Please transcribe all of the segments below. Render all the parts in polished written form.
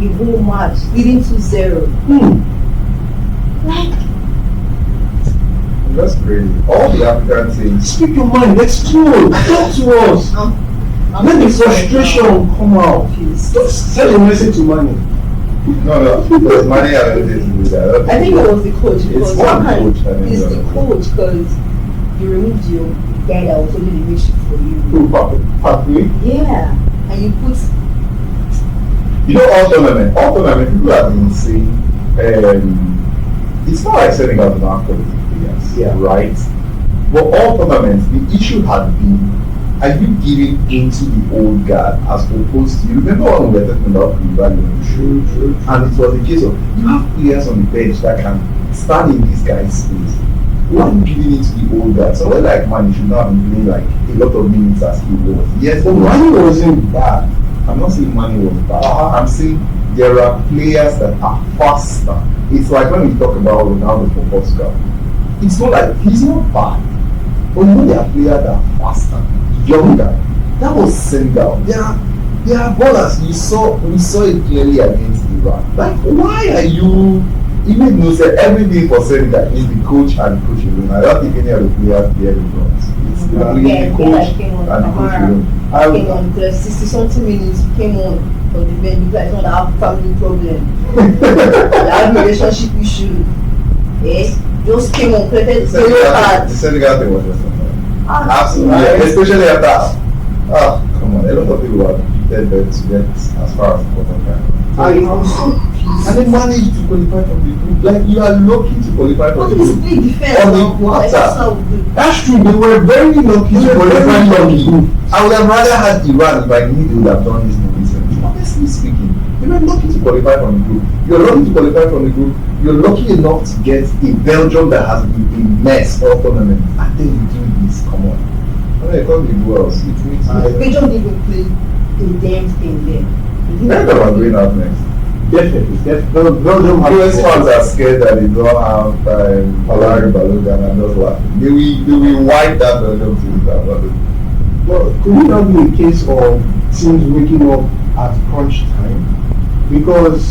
the whole match, leading to 0. Like, That's crazy. All the African teams. Speak your mind, explode, talk to us. Let the frustration come out. Just send a message to Manny. No, because money has anything to do with that. I think it was the coach because It's one coach. it's the coach because you removed your guy that was holding the mission for you. Who, Papi? Yeah, and you put. You know, all tournament, people have been saying, it's not like Senegal do not quality players, Yeah. right? But all tournaments, the issue had been, are you giving into the old guard as opposed to, you remember when we were talking about Cabral on the show? And it was a case of, you have players on the bench that can stand in this guy's space. Why are you giving into the old guard? Someone like Man, you should not be playing like a lot of minutes as he was. Yes, But Manny wasn't bad. I'm not saying money was bad. I'm saying there are players that are faster. It's like when we talk about Ronaldo for Portugal. It's not like he's not bad, but you know there are players that are faster, younger. That was Senegal. There are ballers. We saw it clearly against Iran. Like, why are you? Even though say everything for Senegal is the coach and the coach alone. I don't think any of the players bear the brunt. It's the coach and the coach alone. Came on the 60-something minutes. Came on for the bench. You guys don't have family problem. You have relationship issue. Yes, just came on, created zero The cards. Senegal thing was just absolutely, Right. especially after. Come on, a lot of people have dead to get as far as the bottom line. And they managed to qualify from the group. Like, you are lucky to qualify from What the is group. big defense? On the Like, quarter. that's how we do. That's true, they were very lucky to qualify from the group. I would have rather had Iran if I knew they would have done this recently. Honestly speaking, you were lucky to qualify from the group. You're lucky to qualify from the group. You're lucky enough to get a Belgium that has been a mess all tournament. And then you do this. Come on. I mean, it can't be worse. It makes Belgium didn't even play the damn thing there. Belgium are going out next. Definitely. Belgium US fans are scared that they don't have Palari Balogun and just laughing. They will wipe that Belgium team down. Well, could it not be a case of teams waking up at crunch time? Because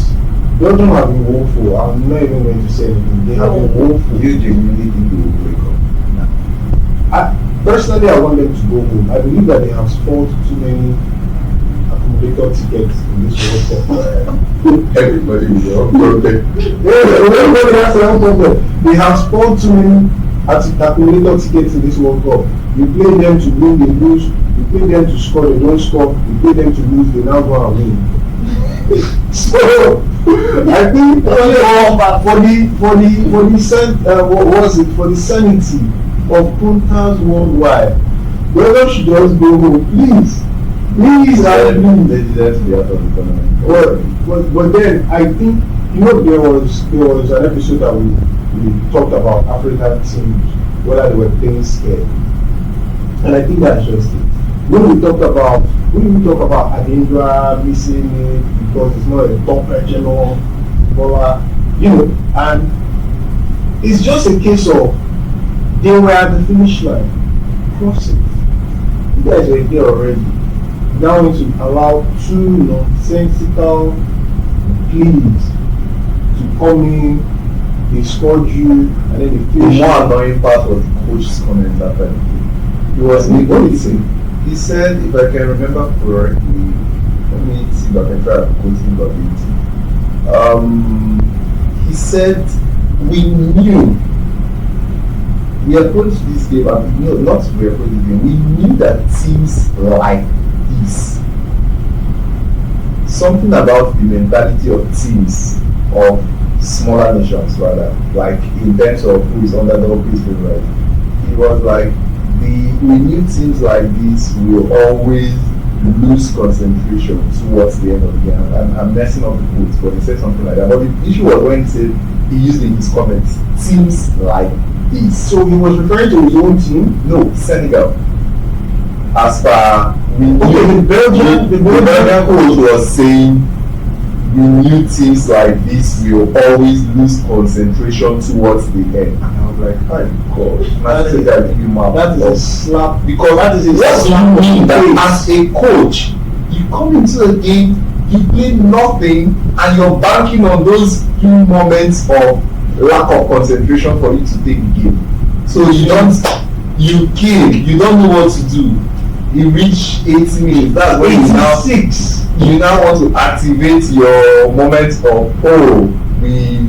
Belgium have been woeful. I'm not even going to say anything. They have been woeful. You genuinely think they will wake up? Personally, I want them to go home. I believe that they have spoiled too many accumulator tickets in this World Cup. Everybody will go broken. Everybody has their own problem. They have spoiled too many accumulator tickets in this World Cup. You play them to win, they lose. You play them to score, they don't score. You play them to lose, they now go and win. So I think for the sanity of punters worldwide, Belgium should just go home, please. Please, I believe. They deserve to be out of the tournament. But then I think, you know, there was an episode that we talked about African teams, whether they were playing scared. And I think that's just it. When we talk about Adindra missing it because it's not a top regional bowler, you know, and it's just a case of they were at the finish line, crossing. You guys were there already. Now we need to allow two nonsensical pleas to come in, they scored you, and then they The finish. more annoying part was the coach's comment after the game. He was neglecting. He said, if I can remember correctly, let me see if I can try to quote him verbatim. He said, we approached this game, and we approached this game, we knew that teams like this, something about the mentality of teams, of smaller nations rather, like in terms of who is underdog, who is favorite. He was like, we knew teams like this will always lose concentration towards the end of the game. I'm messing up the quotes, but he said something like that. But the issue was when he said, he used in his comments, teams like this. So he was referring to his own team? No, Senegal. As far the Belgian coach was saying, we knew teams like this will always lose concentration towards the end. And I was like, oh gosh, that is a slap. Because that is a what slap you mean on the that face. as a coach, you come into a game You played nothing, and you're banking on those few moments of lack of concentration for you to take the game. So you came, you don't know what to do. You reach 80 minutes. That's when you now want to activate your moment of we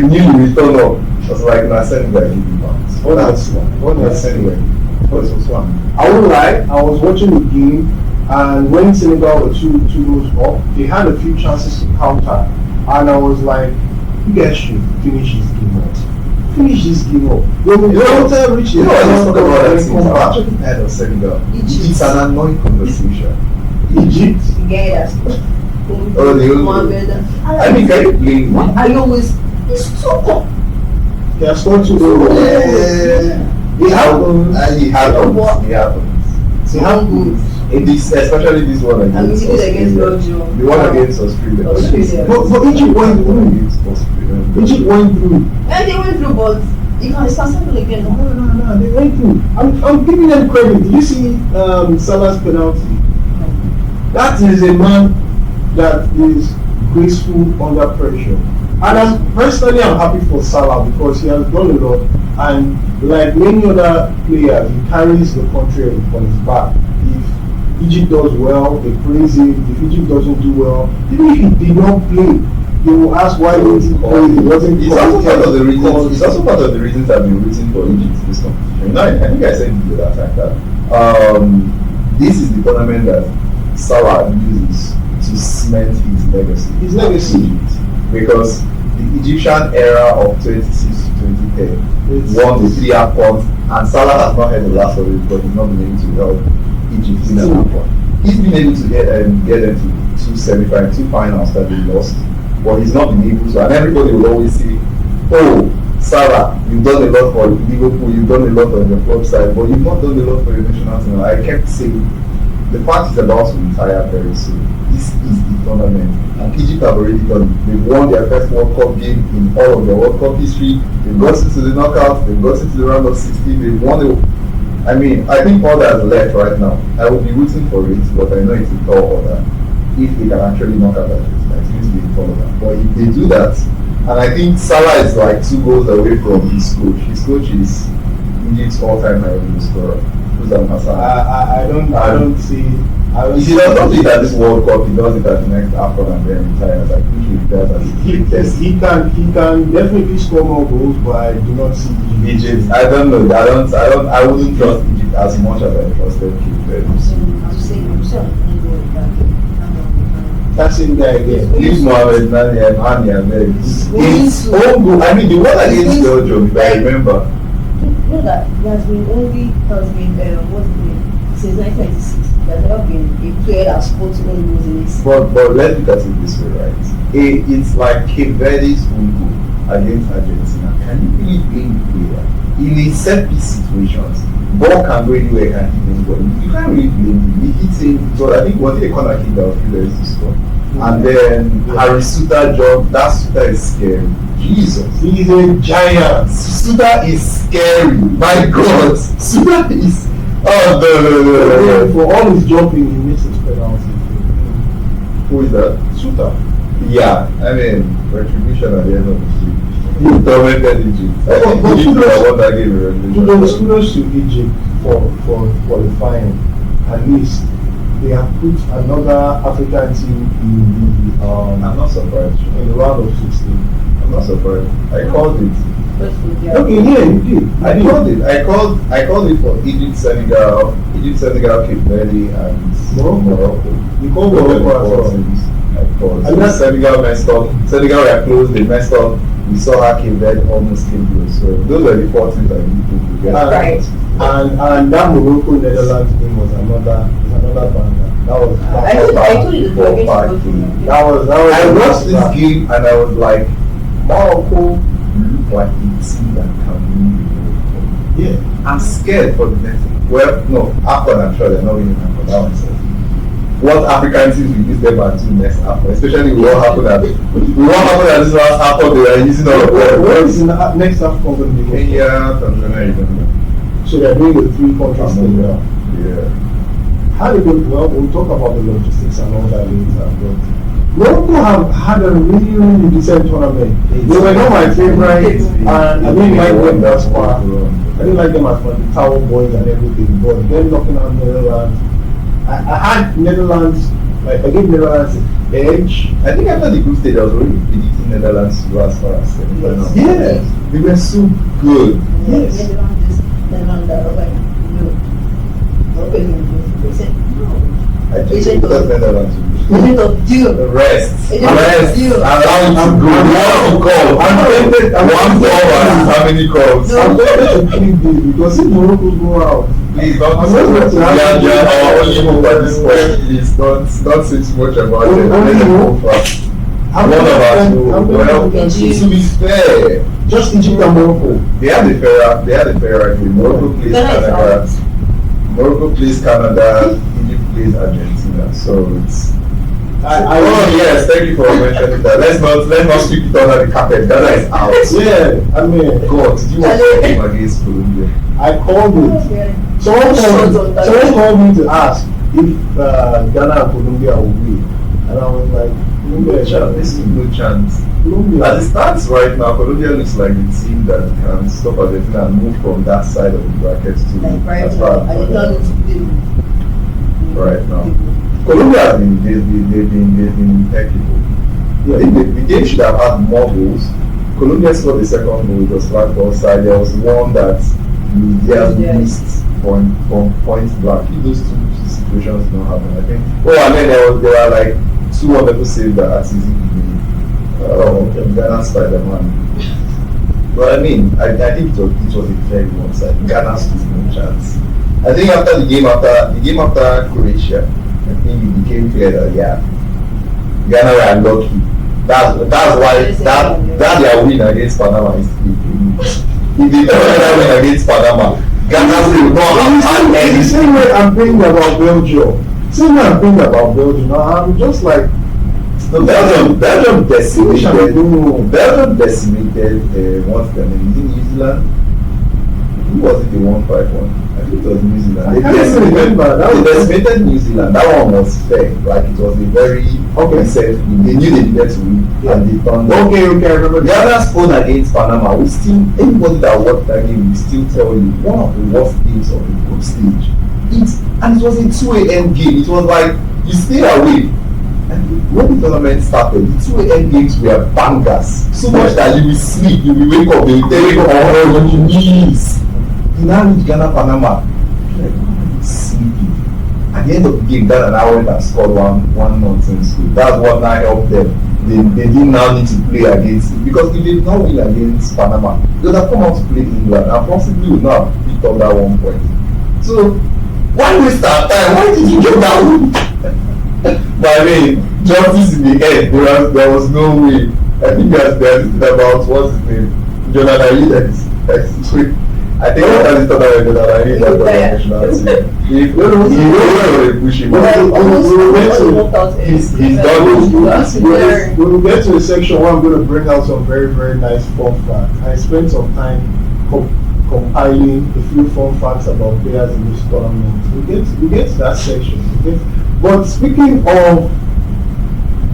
knew you return up. I was like, nah, Senegal give you bounce. Senegal. I won't lie, I was watching the game, and when Senegal were two goals up, they had a few chances to counter, and I was like, you guys should finish this game up. Finish this game up. When we counter reach the I'm actually tired of Senegal. It's an annoying conversation. Egypt. Yes. Oh, the I mean, can you blame me? I always, it's so cool. They are scored 2 goals. It happens. Especially this one against Belgium. The one against Australia. But Egypt went through. Egypt went through. Yeah, they went through, but you can start something again. No, they went through. I'm giving them credit. Did you see Salah's penalty? That is a man that is graceful under pressure. And I'm happy for Salah because he has done a lot, and like many other players, he carries the country on his back. If Egypt does well, they praise him. If Egypt doesn't do well, even if he did not play, they will ask why he wasn't playing. It's also part of the reasons I've been rooting for Egypt this competition. You know, I think I said the other time that this is the tournament that Salah uses to cement his legacy. Because the Egyptian era of 26 to 2010 won the 3 AFCONs, and Salah has not had the last of it, but he's not been able to help Egypt in an AFCON. He's been able to get them to 2 finals that they lost, but he's not been able to. And everybody will always say, "Oh, Salah, you've done a lot for Liverpool, you've done a lot on the club side, but you've not done a lot for your national team." I kept saying, the fact is about to retire very soon. This is the tournament, and Egypt have already done it. They've won their first World Cup game in all of their World Cup history. They've got into the knockout, they've got into the round of 16, they've won it. I mean, I think all that's left right now, I will be rooting for it, but I know it's a tall order. If they can actually knock out that it going to be a tall order. But if they do that, and I think Salah is like 2 goals away from his coach. His coach is Egypt's all-time high goal scorer. I don't see. If he does not do it at this World Cup, he does it at the next AFCON and then retires. I think he retires as he can definitely score more goals, but I do not see Egypt. I don't know. I wouldn't trust Egypt as much as I trusted Cape That's in there again. Leave Mohamed Nani and his own goal. I mean, the one against Belgium, if I remember. You know that there has been what's the name, since 1996, there's never been a player that scored 2 goals in this. But let's look at it this way, right? It's like Cape Verde's own goal against Argentina. Can you really blame the player? In a set piece situations, ball can go anywhere, can hit anybody. You can't really blame him. He hits him, so I think was it a corner kick that was very to score. And then Harry Suter job, that Suter is scary. Jesus, he's a giant. Suter is scary. My God, Suter is. Oh no. For all his jumping, he misses penalty. Who is that? Suter. Yeah, I mean retribution at the end of the day. You tormented Egypt. I think Egypt won that game. Kudos to Egypt for qualifying. At least they have put another African team in the I'm not surprised. In the round of 16. I'm not surprised. I called it. Okay, yeah, you did. I called it for Egypt, Senegal, Cape Verde, and Morocco. You called Morocco as well. I called. So Senegal messed up. Senegal were close. They messed up. We saw how Cape Verde almost came close. So those were the 4 teams that we put together. Right. And that Morocco Netherlands game was another banger. I told you I watched this game and I was like, Morocco look like a team that can win the World Cup. Yeah. I'm scared for the next one. Well, no, AFCON I'm sure they're not winning AFCON. That one says. What African teams will use them and do next AFCON, especially with what happened at this last AFCON, they are using all of them. What is the next AFCON going to be? Kenya, Tanzania, Uganda. So they're doing the 3 countries thing now. Yeah. how did it, well, we'll talk about the logistics and all that later, but Morocco have had a really, really decent tournament. They were not my favorite, and I didn't like them that far. I didn't like them as much, the Tower Boys and everything, but them knocking out Netherlands. I had Netherlands, like I gave Netherlands an edge. I think after the group stage, I was already predicting Netherlands to go as far as semifinals. Yes. They were so good. Yes. I think because Netherlands will Agent of deal. the rest. Agent of deal. Allow you to go. One call. One call and how many calls? I'm going to keep this because if Morocco go out, Please don't I'm not going to have our only hope at this point. Please don't say too much about it. Let them go fast. One of us well, to be fair, just Egypt and Morocco. they had the fair right. Morocco plays Canada. Morocco plays Canada, Egypt plays Argentina. So it's oh yes, thank you for mentioning that. Let's not sweep it under the carpet. Ghana is out. Yeah, I mean, God, did you watch the game against Colombia? I called it. Someone called me to ask if Ghana and Colombia will win, and I was like, Colombia, This is no chance. Colombia. As it stands right now, Colombia looks like the team that can stop Argentina and move from that side of the bracket to as far as right now. Colombia has they've been impeccable. Yeah. I think the game should have had more goals. Colombia scored the second goal, it was flat ball side. There was one that missed point blank. If those two situations don't happen, I think. Oh, and then there were like two wonderful saves that are easy Ghana Spider-Man. But I mean, I think it was a very one side. Ghana stood no chance. I think after the game after Croatia, I think it became clear that Ghana were unlucky. That's why that their win against Panama is if they don't win against Panama, Ghana will not have any. The same way I'm thinking about Belgium. I'm just like, Belgium decimated. What's their name? Is it New Zealand? Who was it? They won 5-1. I think it was New Zealand. They decimated New Zealand. That one was fair. Like it was a very safe. They knew they needed to win, and they turned. Okay, I remember. Ghana's own against Panama. We still, anybody that watched that game will still tell you one of the worst games of the group stage. And it was a 2 a.m. game. It was like you stay awake. And when the tournament started, the 2 a.m. games were bangers. So much that you will sleep, you will wake up, they will tell you on your knees. You now reach Ghana, Panama. You're like, sleeping. At the end of the game, Ghana now went and scored one nonsense goal. That's what now helped them. They didn't now need to play against it. Because if they did not win against Panama, they would have come out to play England and possibly would not have picked up that 1 point. So, why waste our time? Why did you get that win? But I mean, justice in the end, there was no way. I think they're thinking about what's his name? Jonathan Lee. I think that is Jonathan Lee that was national team. He will push him out. He's done. When we get to the section where I'm going to bring out some very, very nice fun facts. I spent some time compiling a few fun facts about players in this tournament. We get to that section. But speaking of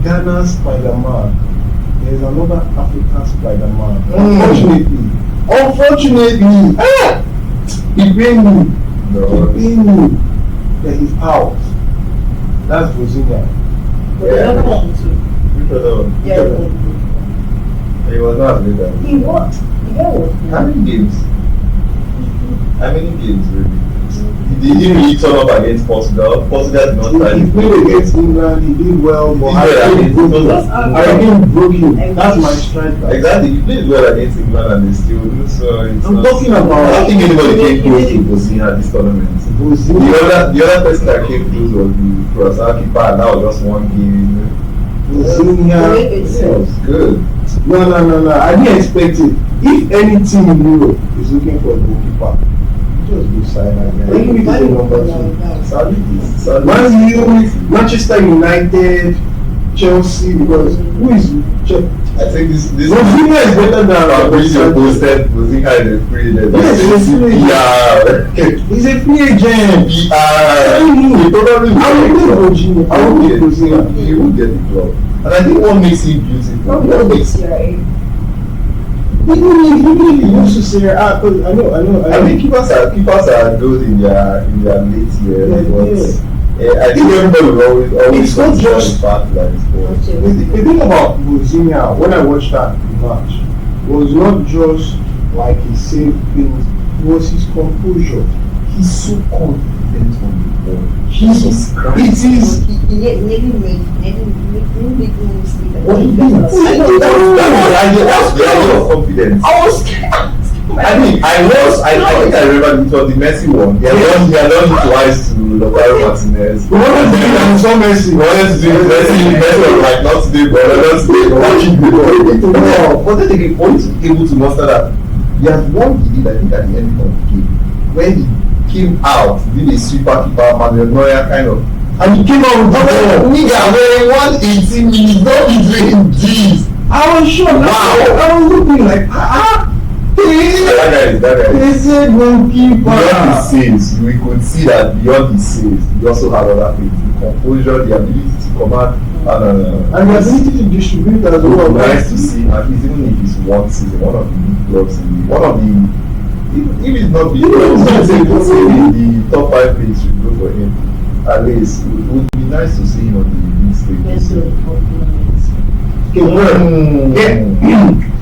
Ghana's Spider-Man, there is another African Spider-Man. Unfortunately, he paid me. That he's out. That's Vozinha. He was not good at it. He what? How many games really? He didn't really turn up against Portugal. Portugal did not try. He played against England, he did well, but I didn't broke him. That's my striker. Exactly, he played well against England and they still lose. So it's I'm talking about. I don't think anybody came close to Vozinha this tournament. The other person that came close was the Curaçao keeper, and that was just one game. Vozinha, it was good. No. I didn't expect it. If any team in Europe is looking for a goalkeeper, just go sign again. Even if it's a number 2. Man U, Manchester United, Chelsea, because who is I think this Vozinha is better than Fabrizio posted Vozinha is a free agent. Yes, he's a free agent. Yeah. He's a free agent. He probably I will get Vozinha. I will get Vozinha. He will get the club. And I think what makes him beautiful. What makes Even if he used to say, I know. I mean, keepers are good in their late years. I think everybody will always it's not just the fact that it's the thing about Vozinha when I watched that match was not just like he saved things, it was his composure. He's so confident on the ball. It is. He nearly made mistake. That's confidence. I was scared. I think I remember it was the Messi one. He had done it twice to Lukaku Martinez. We wanted to do it and saw Messi. Messi was like, not today, but watching the ball. But then again, once able to muster that, he has one he did, I think, at the end of the game. When he came out, did a sweeper keeper, Manuel Neuer kind of, and he came out with the ball. Nigga, we're 180 minutes, don't be doing this. I was sure. Wow. I was looking like, that guy is a goalkeeper. Beyond the saves, we could see that beyond the saves, he also had other things. The composure, the ability to command, and the ability to distribute as well. Nice to see, at least even if it's one season, one of the big clubs if it's not big clubs, the top 5 players should go for him. At least it would be nice to see him on the big stage.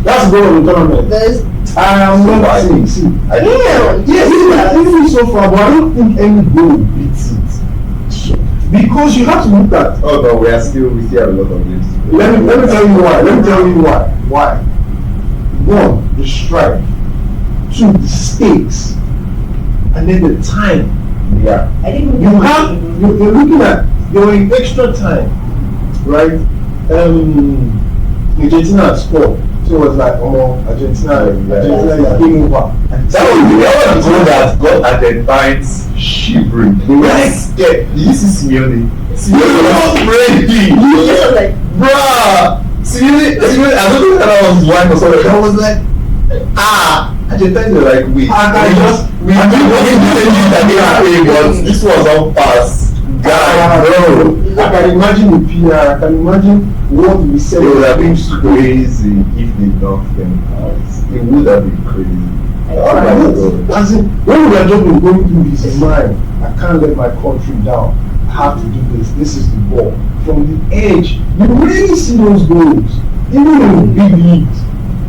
That's the goal of the tournament. I am not saying. Even so far, but I don't think any goal beats it. Because you have to look at. Oh no, we still have a lot of games. Let me tell you why. Why? 1, the strike. 2, the stakes, and then the time. Yeah. You're looking at you're in extra time, right? Argentina scored. So it was like, Argentina is game over. That was the goal that got Argentines shivering. They were like scared. Did you see Simeone? Simeone was ready. He was like, bruh. Simeone, I don't know if that was his wife or something. I was like, Argentines were like, wait. This was on pass. I can imagine the PR. I can imagine what we said. It would have been crazy if they knocked them out. It would have been crazy. As in, when we are just going through his mind, I can't let my country down. I have to do this. This is the ball. From the edge, you really see those goals. Even in the big leagues.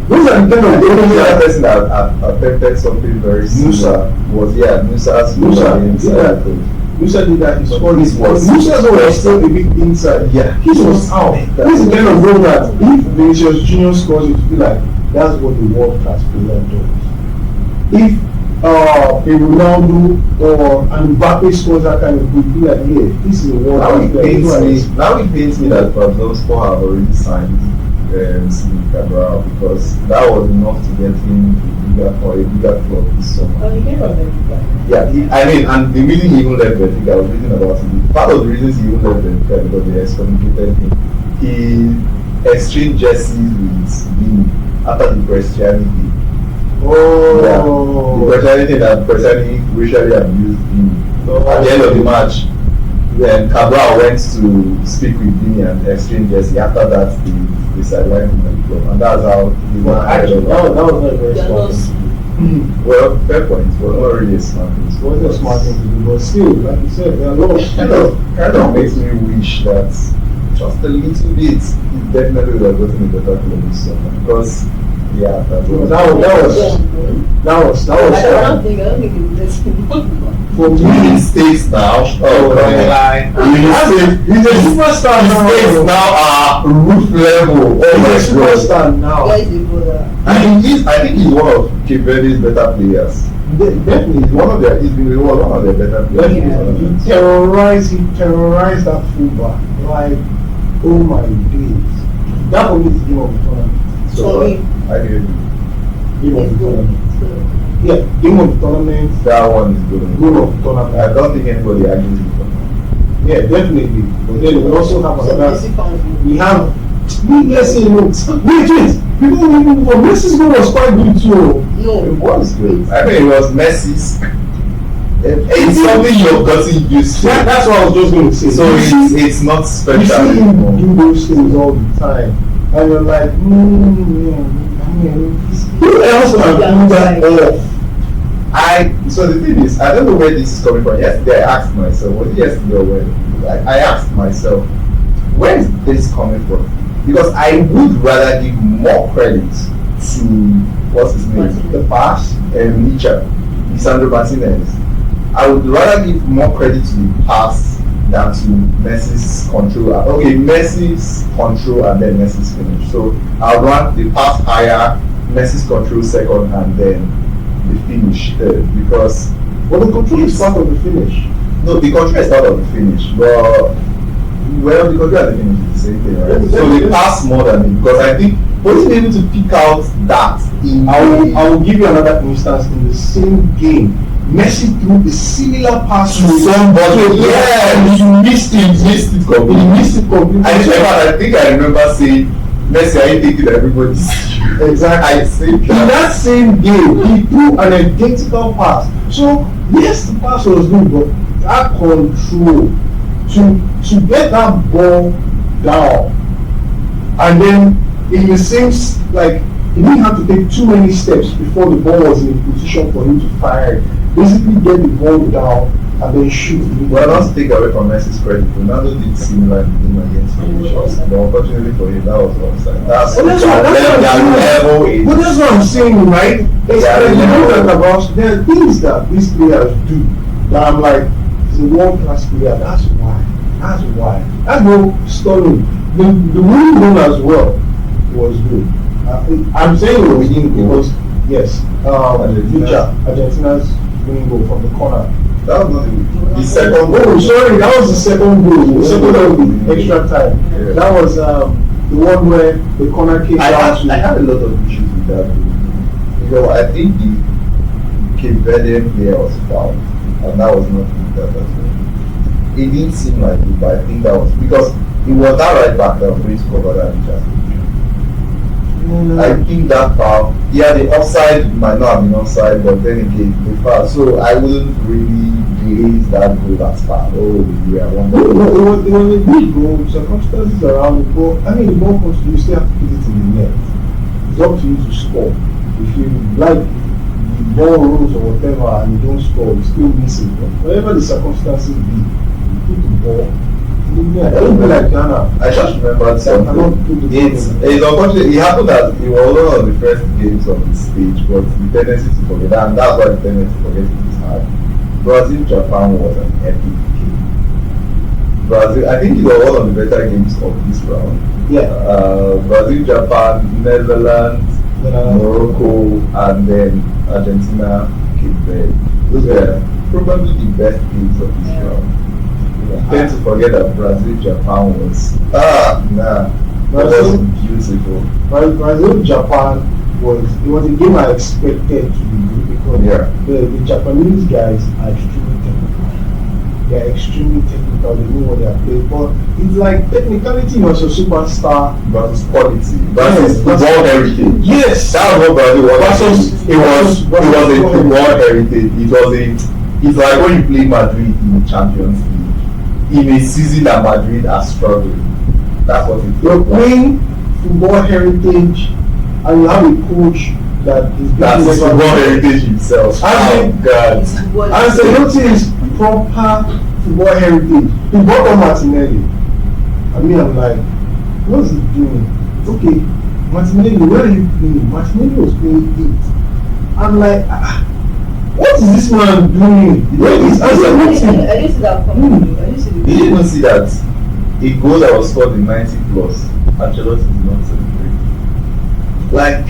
Those are the kind of the only other person that attempted something very similar was Musa did that. Musa's always still a bit inside. Yeah, he was out. This is the kind of goal that if Vinicius Junior scores, it will be like that's what the world class player does. If a Ronaldo or an Mbappe scores that kind of goal, be like, yeah, this is a world class player. Now it pains me that those 4 have already signed Cabral because that was enough to get him a bigger club this summer. And the reason he even left Benfica, I was reading about it. Part of the reasons he even left Benfica because they excommunicated him. He exchanged jerseys with Sidny after the Christianity. The Christianity that Christianity racially abused him. At the end of the match, then Cabral went to speak with Sidny and exchange jersey. After that, they sidelined him at the club, and that's how he won. That was not very smart. Well, fair point. It was not really a smart thing. It wasn't a smart thing to do, but still, like you said, there are a lot of kind of makes me wish that just a little bit, he definitely would have gotten a better club this summer because. Yeah, that was. I don't think it was for me, states now. He's a superstar now. States now are roof level. He's a superstar now. I think he's one of Cape Verde's better players. Definitely, he's been one of their better players. He terrorized that fullback. Like, oh my days. That one is game of the tournament. So I hear you. Game of the tournament. Yeah, game of the tournament. That one is good. Game of the tournament. I don't think anybody argues with that. Yeah, definitely. But then we also have another. We have leave Messi alone. Wait. People Messi's goal was quite good too. No, It was good. I mean, it was Messi's. It's something you've gotten used to. That's what I was just going to say. So it's not special. You see anymore. him do those things all the time, and you're like, who else can do that off? So the thing is, I don't know where this is coming from. Yesterday I asked myself, was it yesterday or when? I asked myself, where is this coming from? Because I would rather give more credit to what's his name, the pass, Lisandro Martinez. I would rather give more credit to the pass than to Messi's control. Okay, Messi's control and then Messi's finish. So I'll rank the pass higher, Messi's control second, and then the finish third. Because the control is part of the finish. No, the control is part of the finish, but well, the control and the finish is the same thing, right? So they pass more than it, because I think wasn't able to pick out that in. I will give you another instance in the same game. Messi threw a similar pass to somebody. Yeah, he missed it completely. I think I remember saying, Messi, are you thinking everybody's exactly. I said that. In that same game, he threw an identical pass. So yes, the pass was good, but that control to get that ball down, and then in the same he didn't have to take too many steps before the ball was in a position for him to fire it. Basically get the ball down and then shoot. Well, not to take away from Messi's credit, Ronaldo did similar to him against Croatia, but unfortunately for him, that was offside. That's what I'm saying, right? There are things that these players do that I'm like, he's a world-class player. That's why. That goal stunning. The winning goal as well was good. I'm saying the winning goal because yes, Argentina's winning goal from the corner. That was not the second goal. Oh, sorry, that was the second goal. The second goal with extra time. Yeah. That was the one where the corner came out. I had a lot of issues with that goal. Because I think the Cape Verde player was fouled, and that was not that as well. It didn't seem like it, but I think that was because it was that right back that was going to cover that injury. I think that foul, the offside might not have been offside, but then again, the foul. So I wouldn't really raise that goal as far. Oh, yeah, one goal. No, it was a big goal. Circumstances around the ball. I mean, the ball comes to you, still have to put it in the net. It's up to you to score. If you like the ball rolls or whatever and you don't score, you still miss it. But whatever the circumstances be, you put the ball. Yeah, I don't feel like Ghana. I just remembered something. It's unfortunate. It happened that it was one of the first games on the stage, but the tendency to forget that, and that's why the tendency to forget it is hard. Brazil-Japan was an epic game. Brazil, I think it was one of the better games of this round. Yeah. Brazil-Japan, Netherlands, Morocco, and then Argentina, Cape Verde. Those were probably the best games of this round. I tend to forget that Brazil-Japan was that was beautiful. Brazil-Japan was a game I expected to be good because the Japanese guys are extremely technical. They are extremely technical. They know what they are playing. But it's like technicality was a superstar versus quality versus football heritage. Yes, that was what Brazil was. It was a football heritage. It's like when you play Madrid in the Champions League. In a season that Madrid are struggling. That's what it is. You're playing football heritage and you have a coach that's football heritage himself. God. Ancelotti is proper football heritage. He brought on Martinelli. I mean, I'm like, what's he doing? Okay, Martinelli, where are you playing? Martinelli was playing 8. I'm like, what is this man doing? I didn't see that coming. Did you even see that a goal that was scored in 90 plus, Ancelotti did not celebrate? Like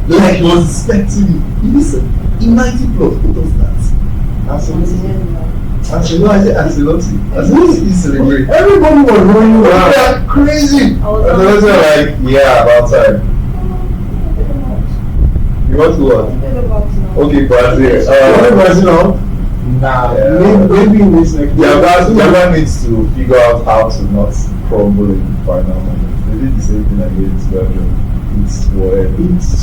he was expecting it. He listened. In 90 plus, what was that? Ancelotti is celebrating. Everybody was running around. They are crazy. Ancelotti was like, yeah, about time. You want to what? Okay, Brazil. Brazil. Nah, maybe in this next Japan needs to figure out how to not crumble in the final moment. We did the same thing against Belgium. It's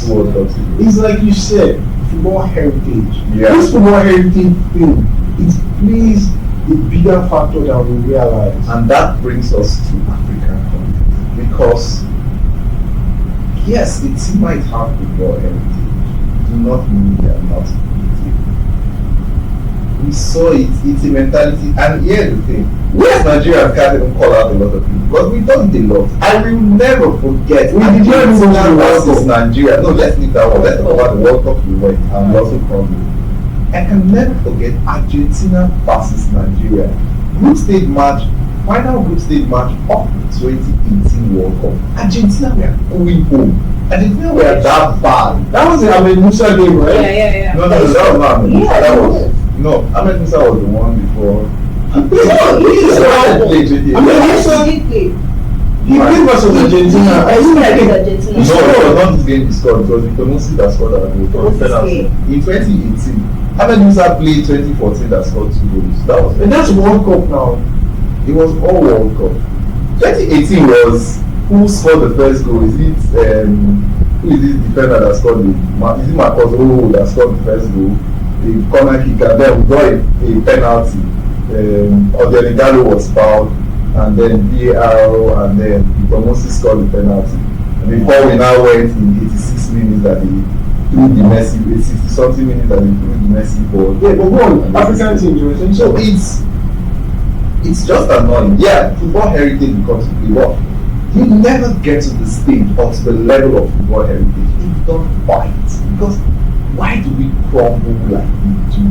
World Cup. It's like you said, football heritage. Yeah. This football heritage thing, it plays a bigger factor than we realize. And that brings us to African countries. Because, yes, it might have football heritage. Do not mean they are not competitive. We saw it, it's a mentality. And here's the thing. We as Nigerians can't even call out a lot of people. But we done it a lot. I will never forget. We did not even go to the World versus Cup. Nigeria. No, let's leave that one. Let's talk about the World Cup we went and we also crumbled. I can never forget Argentina versus Nigeria. Group stage match, final group stage match of the 2018 World Cup. Argentina were going home. Argentina were that bad. That was the Ahmed Musa game, right? Yeah. No, that was not Ahmed Musa. Yeah, That was no. Ahmed Musa was the one before. No, he is He played versus Argentina. I think I did Argentina. No, it was not this game he scored. It was the Messi that scored that goal from penalty. In 2018, Ahmed Musa played 2014 that scored 2 goals. That was And that's World Cup now. it was all World Cup. 2018 was who scored the first goal? Is it who is this defender that scored the? Is it Marcos that scored the first goal? The corner kick, and then we got a penalty. Odeligalo was fouled, and then VAR, and then Moses scored the penalty. Before we now went in 86 minutes that they threw the Messi, 60 something minutes that they threw the Messi ball. Yeah, but go on, African teams. So it's just annoying. Yeah, football heritage becomes football. You never get to the stage or to the level of football heritage if you don't fight. Because why do we crumble like we do?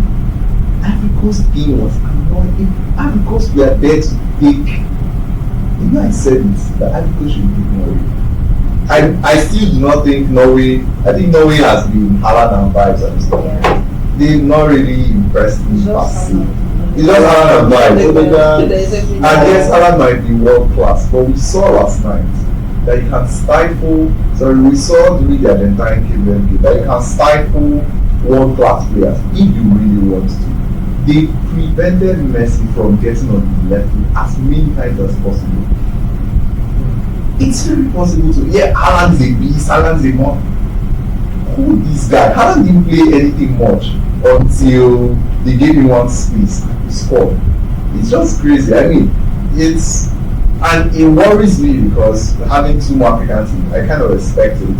Africa's game was annoying. Africa's we are there to take. You know, I said it that Africa should beat Norway. I still do not think Norway. I think Norway has been Haaland and vibes and stuff. Yeah. They've not really impressed me per se. It's just Haaland and vibes. I guess Haaland might be world class, but we saw last night that you can stifle. Sorry, we saw during the Argentine game that you can stifle world class players if you really want to. They prevented Messi from getting on the left foot as many times as possible. It's very possible to. Yeah, Haaland's a beast. Haaland's a more. Who this guy? Haaland didn't play anything much until they gave him one space and he scored. It's just crazy. I mean, and it worries me because having 2 more African teams, I kind of expect it.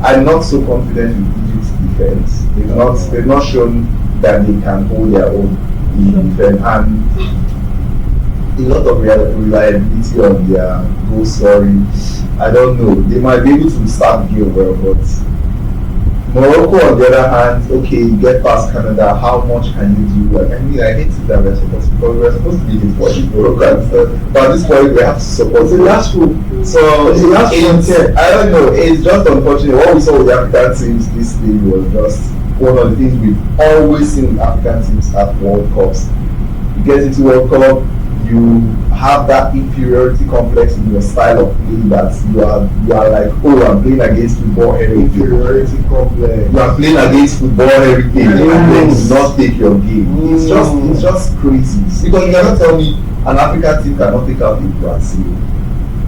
I'm not so confident with Egypt's defense. They've not shown that they can hold their own in defense, and a lot of reliability on their goal scoring. I don't know. They might be able to start the game well, but Morocco on the other hand, okay, you get past Canada, how much can you do? Like, I mean, I hate it that we're supposed to be watching Morocco and stuff, but at this point we have to support the last group. So I don't know, it's just unfortunate. What we saw with the African teams this league was just one of the things we've always seen with African teams at World Cups. You get into World Cup, you have that inferiority complex in your style of play that you are like, oh, I'm playing against football heritage. Inferiority complex. You are playing against football heritage and then you not take your game. It's just crazy. Because you cannot tell me an African team cannot take out a Brazil.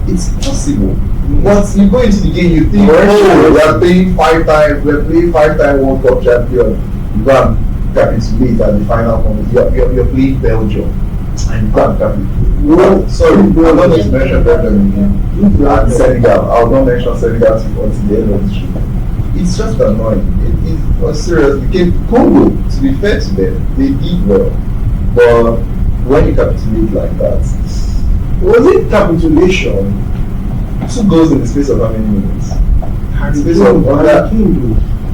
It's possible. But you go into the game, you think, oh, we are playing 5-time World Cup champion. You go and capitulate at the final moment. You're playing Belgium. And you can't capitulate. No, sorry, I'm not going to mention Belgium again. And Senegal. I will not mention Senegal until the end of the show. It's just annoying. It was serious. The game Congo, to be fair to them, they did well. But when you capitulate like that, was it capitulation? 2 goals in the space of how many minutes? In the space of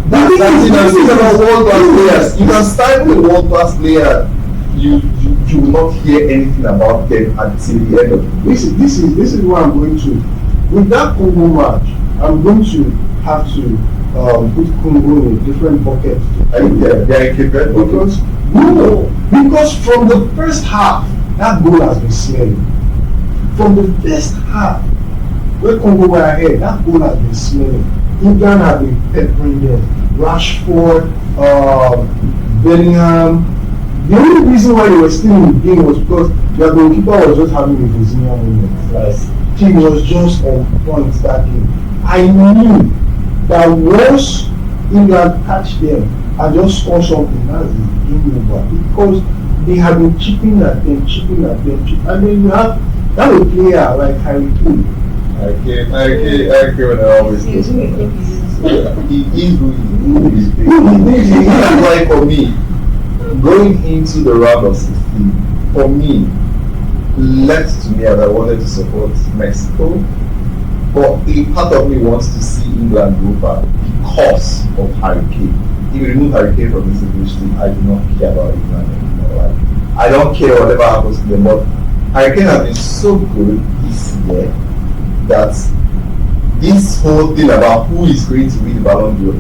That's about world class players. You can stifle a world class player. You will not hear anything about them until the end of the game. This is what I'm going to. With that Congo match, I'm going to have to put Congo in a different bucket. I think they're in a because from the first half, that goal has been smelling. From the first half, where Congo were ahead, that goal has been smelling. England have been peppering them. Rashford, Bellingham. The only reason why they were still in the game was because their goalkeeper was just having a Vozinha moment. Right. he was just on point that game. I knew that once England catch them and just score something, that's the game over, because they have been chipping at them, and then you have a player like Harry Kane. I came always he is who he is. Like for me, going into the round of 16, for me, left to me as I wanted to support Mexico, but a part of me wants to see England go far because of Harry Kane. If you remove Harry Kane from this English team, I do not care about England anymore. Like, I don't care whatever happens to them, but Harry Kane has been so good this year that this whole thing about who is going to win the Ballon d'Or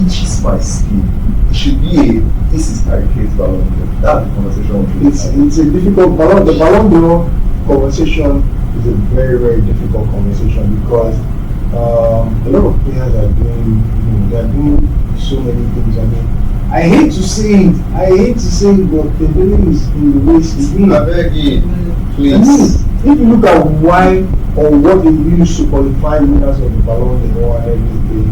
itches my skin. It should be this is Harry Kane's Ballon d'Or. That's the conversation. It's a difficult Ballon. The Ballon d'Or conversation is a very, very difficult conversation because a lot of players are doing so many things. I mean, I hate to say it, but the Dembele is in the race. I beg you, please. I mean, if you look at why or what they use to qualify winners of the Ballon d'Or and everything,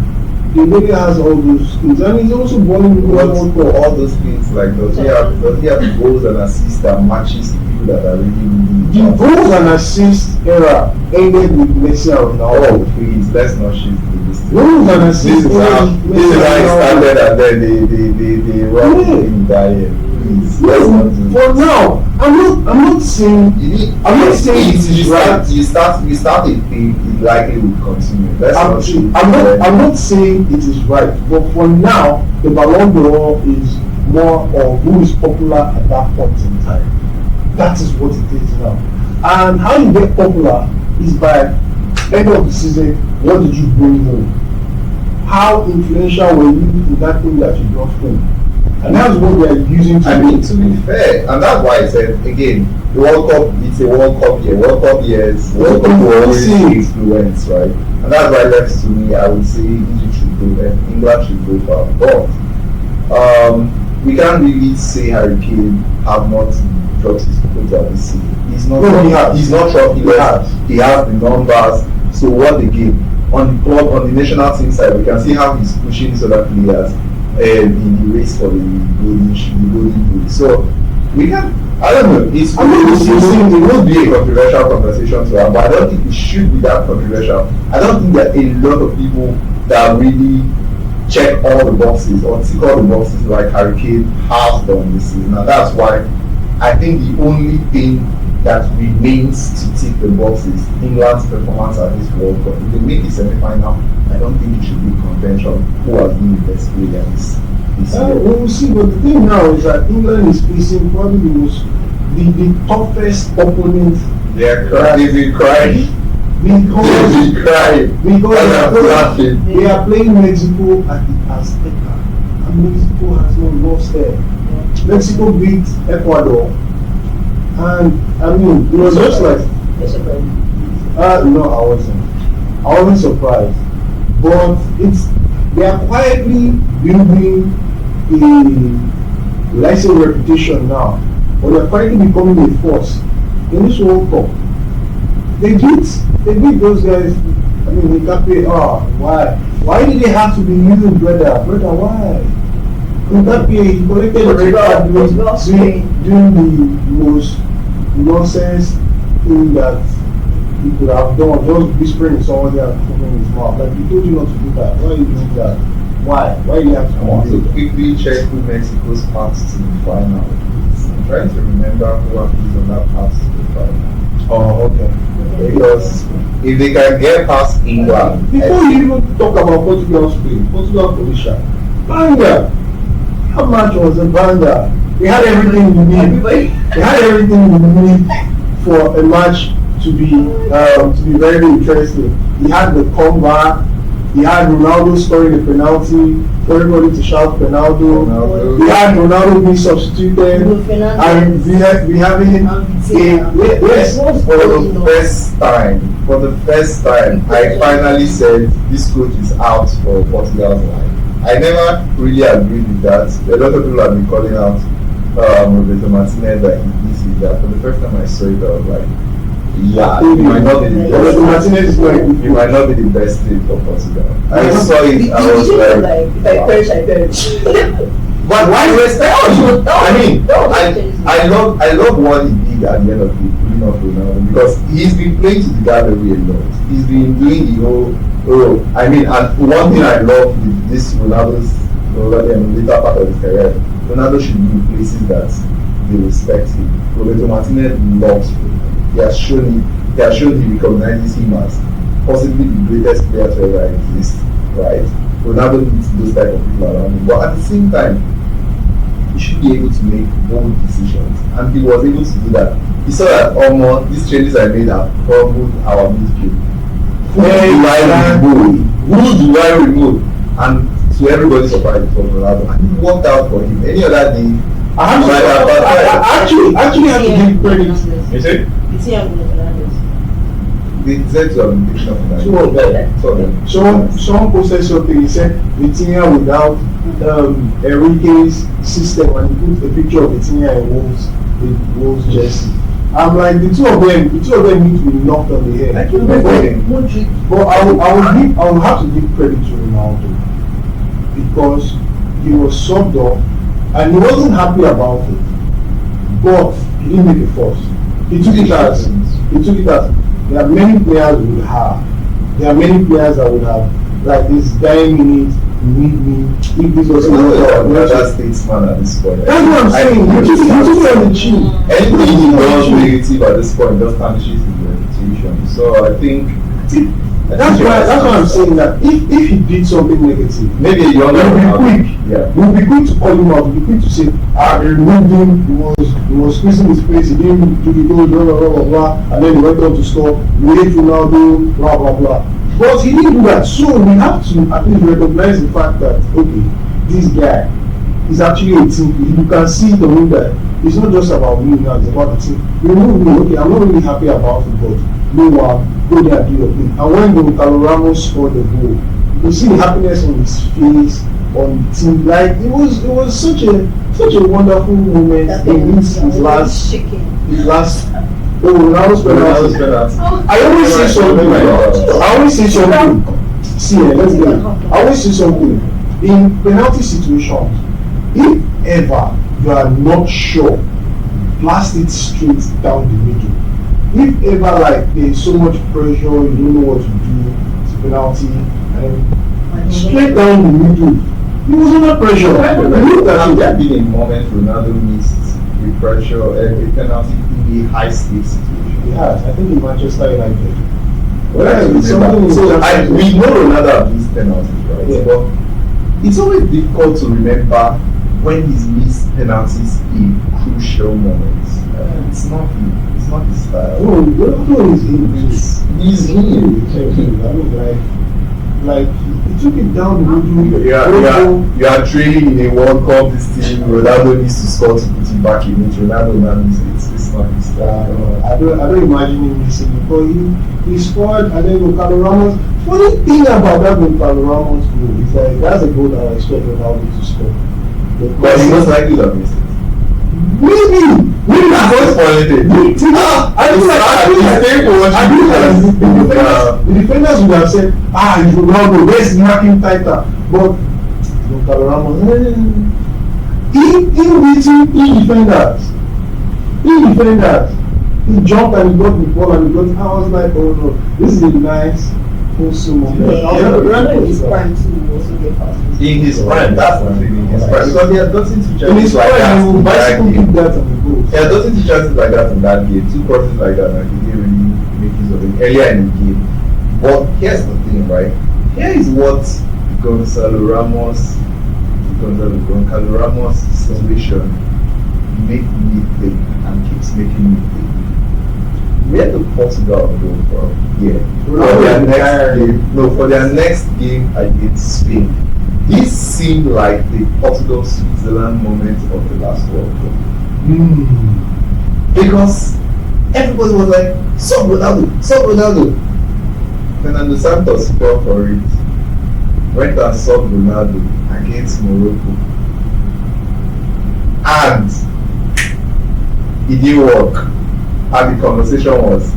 Dembele has all those things, and he's also balling in World Cup. All those things, like does he have goals and assists that matches people that are really the goals and assists era ended with Messi and Ronaldo. Oh please, let's not shift the list. Goals and assists. This is how it started, and then they run in that. Please, let's not do for now, I'm not saying you start a thing, it likely will continue. I'm not saying it is right, but for now the Ballon d'Or is more of who is popular at that point in time. That is what it is now. And how you get popular is by end of the season, what did you bring home? How influential were you in that thing that you brought home? And that's what we are using to to be fair, and that's why I said again, the World Cup, it's a World Cup year. World Cup years, World Cup will always influence, right? And that's why left to me, I would say Egypt should go there, England should go far. But we can't really say Harry Kane have not dropped his quota this season. He's not dropped. He has the numbers. So what again? On the club, on the national team side, we can see how he's pushing these other players in the race for the golden boot. So we can, I don't know, it will be a controversial conversation to have, but I don't think it should be that controversial. I don't think there are a lot of people that really check all the boxes or tick all the boxes like Harry Kane has done this season. And that's why I think the only thing that remains to tick the box is England's performance at this World Cup. If they make the semi-final, I don't think it should be convention who has been the best player this year. We will see, but the thing now is that England is facing probably the toughest opponent. They've been crying. Because laughing. They are playing Mexico at the Azteca, and Mexico has not lost there. Mexico beat Ecuador. And I mean, it was just like, no, I wasn't surprised, but they are quietly building a reputation now, but they are quietly becoming a force in this World Cup. They beat those guys. I mean, Lukaku. Why did they have to be using brother? Why? Lukaku, he collected a red card doing the most nonsense thing that he could have done, just whispering to somebody and opening his mouth. Like, he told you not to do that. Why are you doing that? Why? Why do you have to come out? So quickly check who Mexico's path to the final. I'm trying to remember who is on that path to the final. Oh, okay. Because if they can get past England, before you even talk about Portugal, Spain, Croatia, banger. How much was a banger? They had everything you need. They had everything you need for a match to be very interesting. He had the comeback. He had Ronaldo scoring a penalty for everybody to shout Ronaldo. He had Ronaldo being substituted, and we having for the first time, I finally said this coach is out for Portugal's line. I never really agreed with that. A lot of people have been calling out Roberto Martinelli that he is that. For the first time I saw it, I was like, Yeah, he might not be the best. Martinez is not a good He might not be the best thing for Portugal. I saw it. I was like, if I perish, I perish. But why respect you? I love what he did at the end of the pulling off Ronaldo, because he's been playing to the gallery a lot. He's been doing the whole. And one thing I love with this Ronaldo's later part of his career, Ronaldo should be in places that they respect him. Roberto Martinez loves him. He has shown he recognizes him as possibly the greatest player to ever exist, right? Ronaldo needs those type of people around him, but at the same time, he should be able to make bold decisions, and he was able to do that. He saw that almost these changes I made have crumbled our midfield. Who do I remove? And to everybody's surprise, it was Ronaldo, and it worked out for him. Any other day, I actually have to give credit. You see? They deserve to have been taken off. Two of them. Someone posted something. He said Vitinha without Enrique's system, and he put a picture of Vitinha in Wolves jersey. I'm like, the two of them need to be knocked on the head. But I will have to give credit to Ronaldo, because he was subbed off and he wasn't happy about it. But he didn't make a fuss. He took it as there are many players that would have. There are many players that would have, like, this dying minute, need me. If this was another statesman at this point. That's what I'm saying. You took it on the chin. Anything he does negative at this point just tarnishes his reputation. So I think that's why I'm saying that if he did something negative, maybe you'll be quick. Yeah. We'll be quick to call him out. We'll be quick to say, they removed him. He was squeezing his face. He didn't do the goal. Blah blah blah blah. And then he went on to score. We hate Ronaldo. Blah blah blah. But he didn't do that. So we have to at least recognize the fact that, okay, this guy is actually a team. You can see the way that it's not just about me now. It's about the team. Remove me. Okay, I'm not really happy about it, but no one. Go there and do your thing. And when Gonzalo Ramos scored the goal, you see the happiness on his face, on the team. Like, it was such a wonderful moment in his last Ronaldo's penalty. I always say something. See, let's go. I always say something. In penalty situations, if ever you are not sure, blast it straight down the middle. If ever, like, there's so much pressure, you don't know what to do, it's a penalty, and straight down the middle. He was under pressure. There been a moment Ronaldo missed the pressure, a penalty in a high stakes situation. He has. I think in Manchester United. We know Ronaldo have missed penalties, right? Yeah. But it's always difficult to remember when he's missed penalties in crucial moments. It's not him. It's not his style. No, he's him. I mean, like he took it down the middle. You are training in a World Cup. This team, Ronaldo needs to score to put him back in it. Ronaldo now it's not his style. I don't imagine him missing it. But he scored, and then Gonzalo Ramos. Funny thing about that Gonzalo Ramos goal is that that's a goal that I expect Ronaldo to score. But he most likely to have missed it. Maybe that's the the defenders would have said, it's Ronaldo, where's marking tighter? But Gonzalo Ramos, in between three defenders, he jumped and he got the ball and he got it. I was like, oh no, this is a nice wholesome moment. In his prime too, also get past. In his prime, that's the thing. In his prime, because he had gotten two chances like that. He had gotten two chances like that in that game, two crosses like that, and he didn't really make use of it earlier in the game. But here's the thing, right? Here is what Gonzalo Ramos situation make me think and keeps making me think. Where do Portugal go from here? For their next game against Spain. This seemed like the Portugal-Switzerland moment of the last World Cup. Because everybody was like, "Sub Ronaldo." Fernando Santos fell for it. Went and subbed Ronaldo against Morocco. And it didn't work. And the conversation was,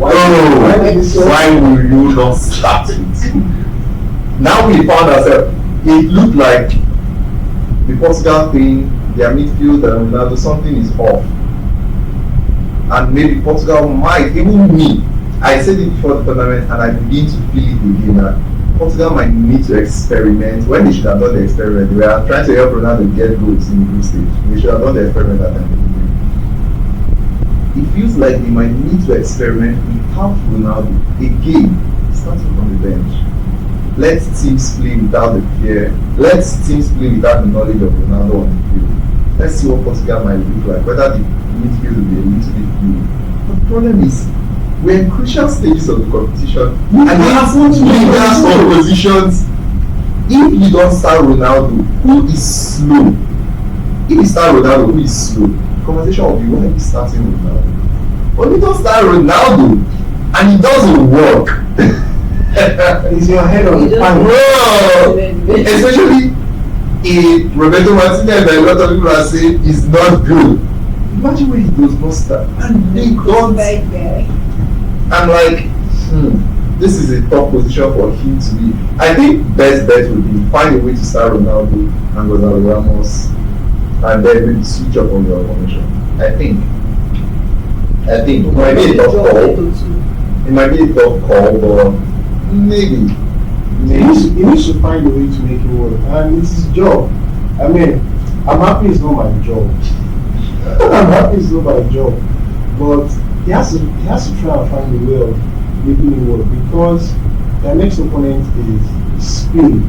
Why will you not start it? Now we found ourselves, it looked like the Portugal thing, their midfield and Ronaldo, something is off. And maybe Portugal might, even me, I said it before the tournament and I begin to feel it again that Portugal might need to experiment. When they should have done the experiment, they were trying to help Ronaldo get goals in the group stage. They should have done the experiment that time. It feels like they might need to experiment without Ronaldo again, starting from the bench. Let teams play without the fear. Let teams play without the knowledge of Ronaldo on the field. Let's see what Portugal might look like, whether the midfield will be a little bit fluid. But the problem is, we're in crucial stages of the competition, and they have leaders for positions. If you don't start Ronaldo, who is slow? If you start Ronaldo, who is slow? The conversation will be, why are you starting Ronaldo? But you don't start Ronaldo, and it doesn't work. Is your head on the pan? Bro! Especially if Roberto Martinelli, that a lot of people are saying is not good. Imagine when he does not start and they don't. I'm like, this is a top position for him to be. I think best bet would be find a way to start Ronaldo and Gonzalo Ramos, and then maybe switch up on your formation. I think it might be a tough call. It might be a tough call, but maybe. He needs to find a way to make it work, and it's his job. I mean, I'm happy it's not my job. I'm happy it's not my job, but he has to try and find a way of making it work, because their next opponent is Spain.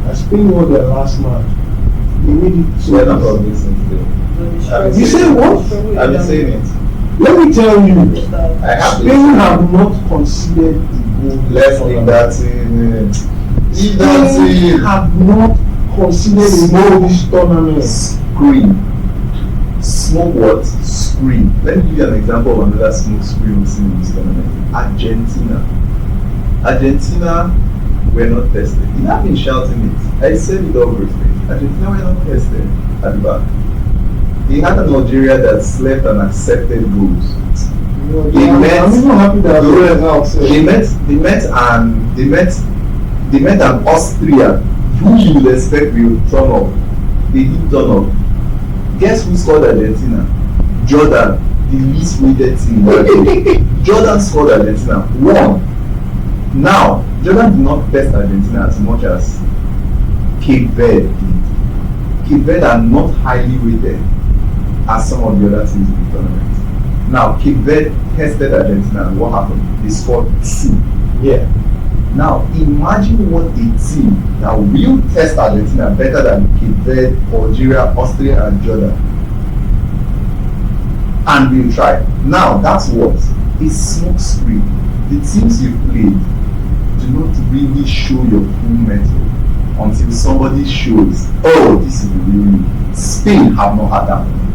And Spain won their last match. They made it so. We're not on this today. You say what? I've been saying it. Let me tell you, Spain have not considered the goal. Let's leave that in. Spain have not considered the goal this tournament. Screen. Smoke what? Screen. Let me give you an example of another smoke screen we've seen in this tournament. Argentina were not tested. You have been shouting it. I said it all respect. Argentina were not tested at the back. They had an Algeria that slept and accepted goals. I'm even happy that they met an Austria who you would expect will turn up. They didn't turn up. Guess who scored Argentina? Jordan, the least rated team. Jordan scored Argentina. 1. Now, Jordan did not test Argentina as much as Cape Verde did. Cape Verde are not highly rated as some of the other teams in the tournament. Now, Cape Verde tested Argentina, and what happened? They scored 2. Yeah. Now, imagine what a team that will test Argentina better than Cape Verde, Algeria, Austria, and Jordan, and will try. Now, that's what? A smoke screen. The teams you played do not really show your full metal until somebody shows, oh, this is the real you. Spain have not had that moment.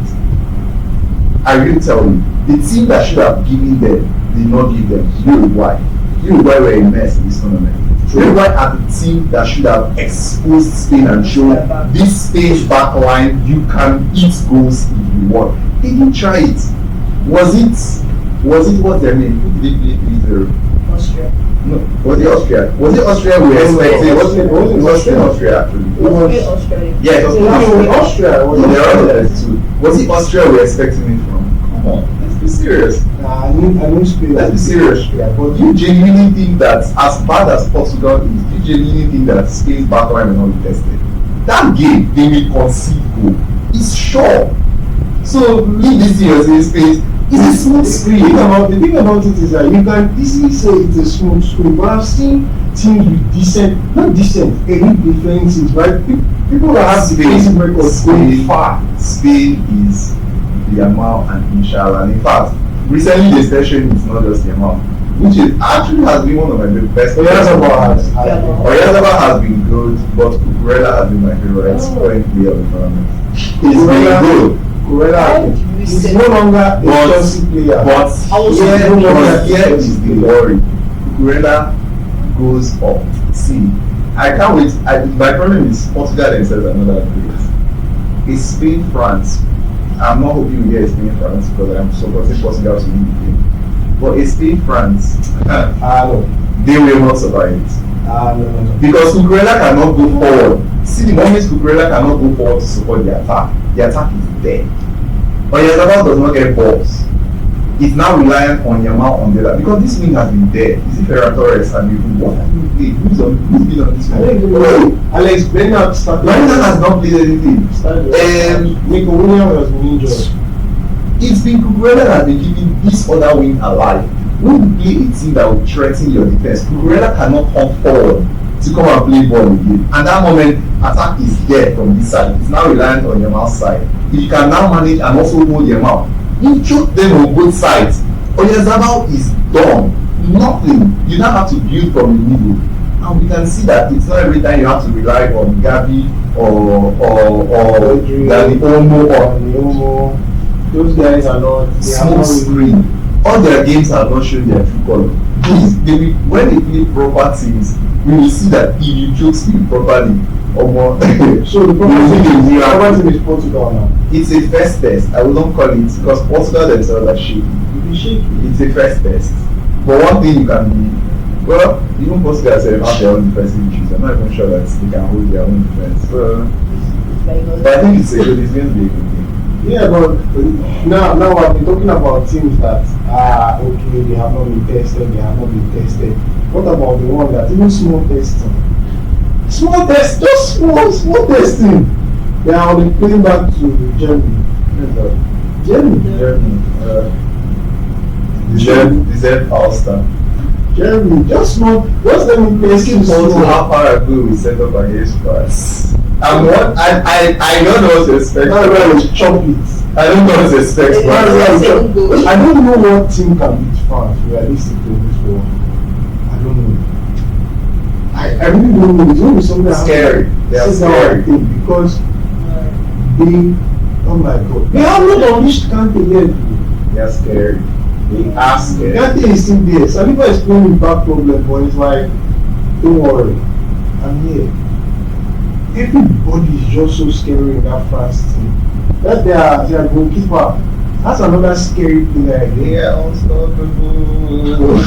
I will tell you, the team that should have given them did not give them. Uruguay were a mess in this tournament. Uruguay are the team that should have exposed Spain and shown this Spain's back line, you can eat goals if you want. They didn't try it. Was it what their name? Who did they play 3-0? Austria. No, was it Austria? Was it Austria we expected? It was Austria actually. It was Australia. Yeah, it was Austria. Was it Austria we expecting it from? Come on, let's be serious. I knew Spain. Let's be serious. But do you genuinely think that, as bad as Portugal is, do you genuinely think that Spain's backline will not be tested? That game, they will concede goal. It's sure. So leave this to your space. It's a smooth screen. The thing about it is that you can easily say it's a smooth screen, but I've seen teams with elite defenses, right? People that have defensive records going far. Spain is the amount and inshallah. And in fact, recently the session is not just the amount, which is actually has been one of my best. Oyarzabal has been good, but Cucurella has been my favorite scoring player of the tournament. He's been good. Cucurella is no longer a Chelsea player. But here is the worry. Cucurella goes up. See, I can't wait. My problem is Portugal themselves are not that great. It's Spain, France. I'm not hoping we get Spain, France because I'm supporting Portugal to win the game. But a Spain France, No. they will not survive it. No. Because Cucurella cannot go forward. See, the moment Cucurella cannot go forward to support the attack is there. But Yazabal does not get balls. It's now reliant on Yamal on the other. Because this wing has been there. Is it Ferran Torres and you what have you played? Who's been on this wing? Alex Bernard started. Bernard has not played anything. Nico Williams has been injured. It's been Cucurella that has been keeping this other wing alive. When you play a team that will threaten your defense, Cucurella cannot come forward to come and play ball again. And that moment, attack is there from this side. It's now reliant on Yamal's side. If you can now manage and also hold Yamal, you choke them on both sides. Oyarzabal is done. Nothing. You now have to build from the middle. And we can see that it's not every time you have to rely on Gavi or Dani Olmo. Those guys are not smoke screen. All their games are not showing their true color. When they play proper teams, we will see that if you choke speed properly, or more. So the problem is Portugal now. It's a first test. I will not call it because Portugal themselves are shaky. It's a first test. But one thing you can be, well, even Portugal have their own defensive issues. I'm not even sure that they can hold their own defense. But I think it's going to be a good thing. Yeah, but now I've been talking about teams that okay, they have not been tested. What about the one that even small testing? Just small testing. They are only playing back to Germany. Deserve Ulster. Germany, just small. Just let me play Also, how far ago we set up against France. And what I don't know what to expect. Chop it. I don't know what to expect. I don't know what team can beat France realistically in this world. I don't know. I really don't know. It's going to be something scary. They are scary because they, oh my God, they have not unleashed Kante yet. They are scary. They are scary. Kante is still there. Saliba is playing with back problem, but it's like, don't worry, I'm here. Everybody is just so scary in that France team. That's their goalkeeper. That's another scary player again. They are unstoppable.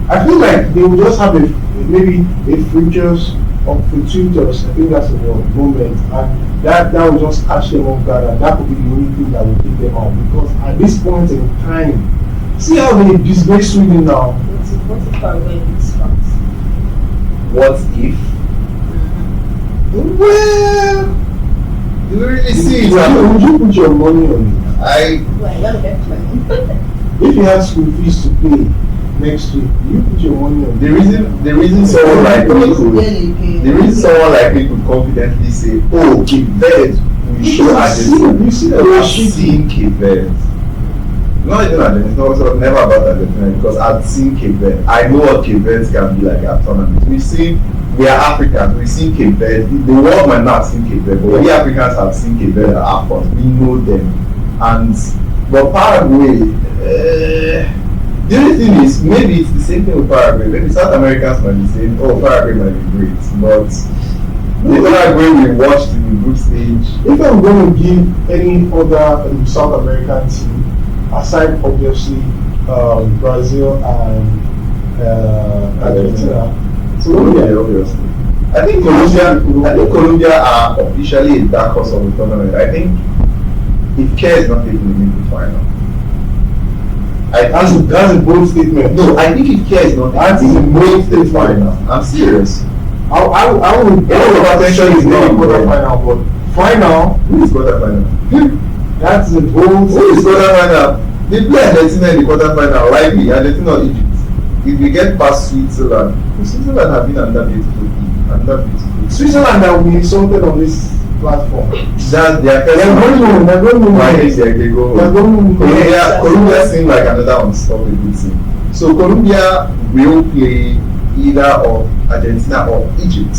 I feel like they will just have maybe a fortuitous, I think that's the word, moment, and that will just catch them off guard, and that could be the only thing that will take them out. Because at this point in time, see how they disgrace Sweden now. What if Paraguay beats France? What if? Well, you really see it. Would you put your money on it? Well, you gotta bet money. If you had school fees to pay next week, you put your money on it. The reason someone like me could confidently say, oh, Cape Verde, we show Argentina. You see I've seen Cape Verde. Not even Argentina, it's never about Argentina because I've seen Cape Verde. I know what Cape Verde can be like at tournaments. We are Africans, we've seen Cape Verde. The world might not have seen Cape Verde, but we Africans have seen Cape Verde at AFCON. We know them. But Paraguay, the only thing is, maybe it's the same thing with Paraguay. Maybe South Americans might be saying, oh, Paraguay might be great. But the Paraguay we watched in the group stage. If I'm going to give any other South American team, aside obviously Brazil and Argentina, Colombia, obviously. I think Colombia are officially a dark horse of the tournament. I think if Care is not taking the mid final. That's a bold statement. No, I think if Care is not taking the mid final. I'm serious. I would attention is not quarter final, but final. Who is quarter final? That's a bold. Who is quarter final? They play Argentina in the quarter final, likely Argentina or Egypt. If we get past Switzerland have been under beautiful. Switzerland that will be insulted on this platform. They're going Colombia seems like another unstoppable team. So Colombia will play either of Argentina or Egypt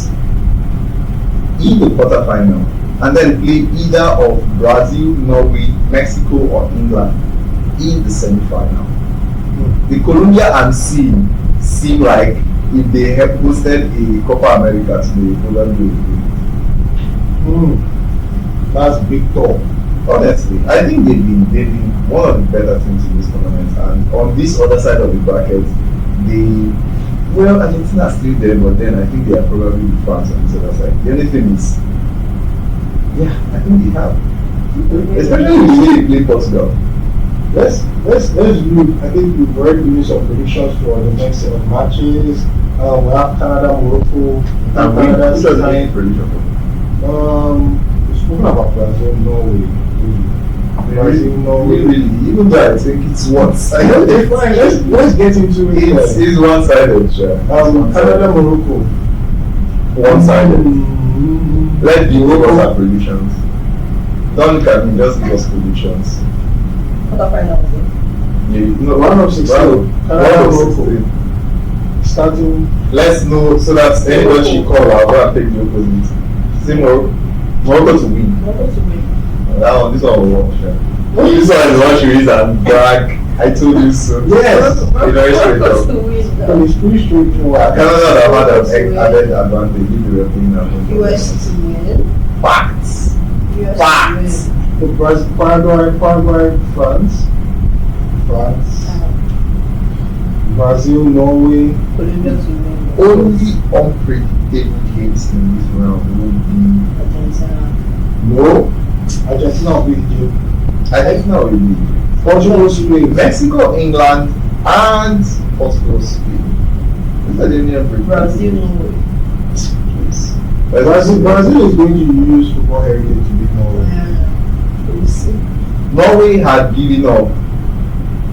in the quarterfinal, and then play either of Brazil, Norway, Mexico, or England in the semi-final. The Colombia I'm seeing seem like if they have hosted a Copa America today, Colombia will win. That's big talk. Honestly, I think they've been one of the better teams in this tournament. And on this other side of the bracket, Argentina's still there, but then I think they are probably the France on this other side. The only thing is, I think they have. Especially with the way they play Portugal. Let's look. I think we've already given some predictions for the next set of matches. We have Canada, Morocco, And Canada, who's the next prediction for? We've spoken about Brazil, Norway. Brazil, Norway. Really, even though I think it's one-sided. Okay, fine. Let's get into it. It's one-sided, sure. Canada, Morocco. One-sided. Let the Morocco have predictions. Don't look at me, just give us predictions. Round of 16. Canada, Morocco. Starting. Let's know so that anybody should call, I'll go and take the opposite. Say Morocco to win. This one will work, sure. This one is what you use and brag. I told you so. Yes. It's very straight up. It's pretty straightforward. Canada have had an added advantage if they were playing at home. US to win. Facts. Facts. The Paraguay, France, Brazil, Norway. Colombia to win. Only unpredictable hits in this round will be Argentina will beat Egypt. Argentina will be Portugal, Spain. Mexico, England, and Portugal, Spain. These are the only unpredictable. Brazil, Norway. Brazil is going to use football heritage to beat Norway. We'll see. Norway had given up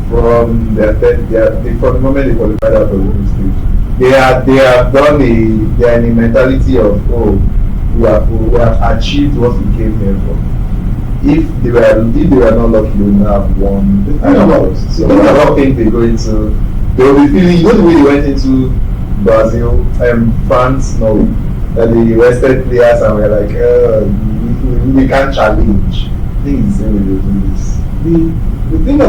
from the moment they qualified out of the group stage. They have done they are in a mentality of we have achieved what we came here for. If they were not lucky, they would not have won. So I don't think they will be feeling, the way they went into Brazil, France, Norway, that they rested players and were like, we can't challenge. I think it's the same way they do this. The thing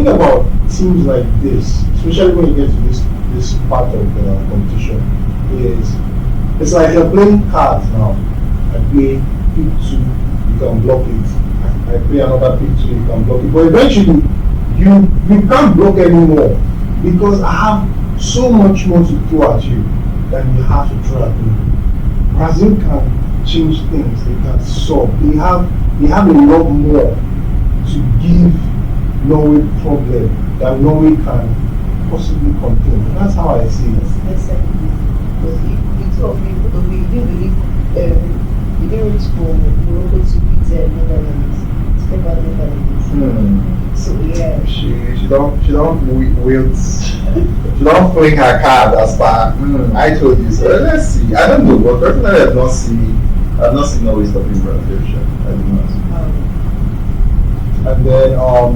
about teams like this, especially when you get to this part of the competition, is it's like you're playing cards now. I play pick 2, you can block it. I play another pick 2, you can block it. But eventually, you can't block anymore because I have so much more to throw at you than you have to throw at me. Brazil can change things. They can solve. They have a lot more to give Norway problem that Norway can possibly contain. That's how I see it. You didn't reach for Morocco to beat Netherlands. So yeah. She don't fling her card as far. I told you so. Let's see. I don't know, but personally I've not seen Norway stopping Brazil. I do not. And then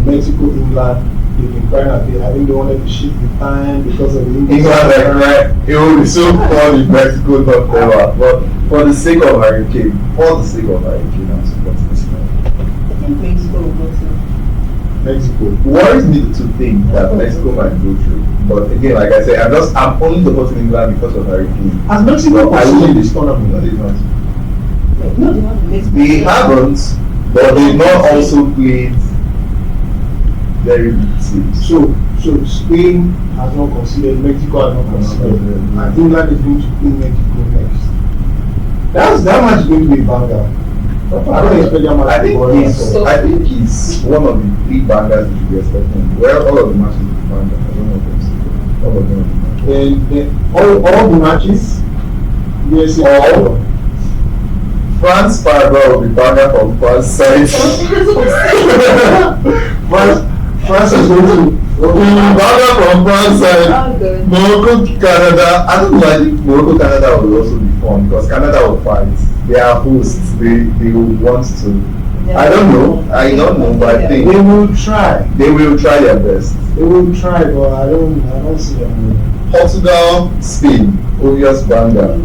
Mexico, England, they've been crying at it. I think they wanted to shift the time because of the England right? It would be so fun if Mexico not there. But for the sake of Hurricane, I'm supporting this now. I think Mexico will go through. Mexico. Worries me to think that Mexico might go through. But again, like I said, I'm only supporting England because of Hurricane. Has Mexico pursued this tournament? No, they don't. No, they haven't. Mexico. They haven't, but they've not also played very big teams. So Spain has not considered, Mexico has not considered, and England is going to play Mexico next. That match is going to be a banger. I don't expect that match to be boring at all. I think he's one of the 3 bangers we should be expecting. Well, all of the matches will be bangers. I don't know if it's all of them. All the matches, USA, all. France, Paraguay will be banger from France side. France is going to banger from France side. Morocco, Canada. I don't know. I think Morocco, Canada will also be fun because Canada will fight. They are hosts. They will want to. I don't know, but I think they will try. They will try their best. They will try, but I don't see them winning. Portugal, Spain, obvious banger.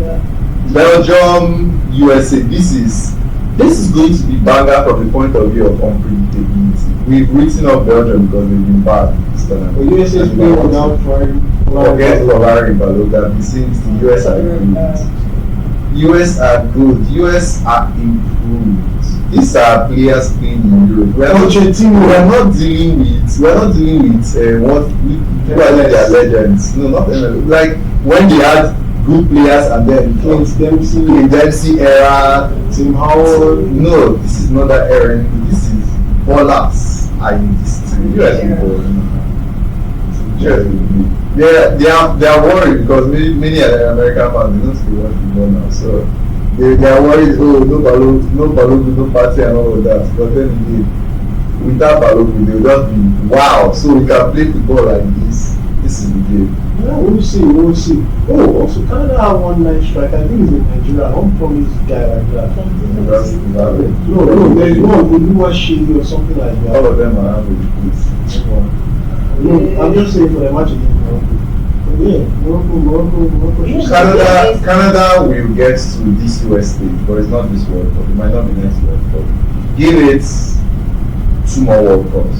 Belgium, USA. This is going to be banger from the point of view of unpredictability. We've written off Belgium because they've been bad this time. The USA is playing without trying. Forget Ferrari, Baloga. It seems the US are improved. US are good. US are improved. These are players playing in Europe. We are not dealing with what people are like their legends. No, not like when they had good players and then Dempsey era, Tim Howard. No, this is not that era. This is ballers are in this team. US people. They are worried because many American fans they don't see what football now. So they are worried, no Balogun, no party and all of that. But then again, without Balogun, they will just be wow. So we can play football like this. This is the game. Yeah, we'll see. Oh, also Canada have one nice striker. I think he's in Nigeria. Don't promise guy like that. No, there's one Oluwaseyi or something like that. All of them are average. No, I'm just saying for the match against Morocco. Yeah, Morocco. Canada will get to this US stage, but it's not this World Cup. It might not be next World Cup. Give it 2 more World Cups.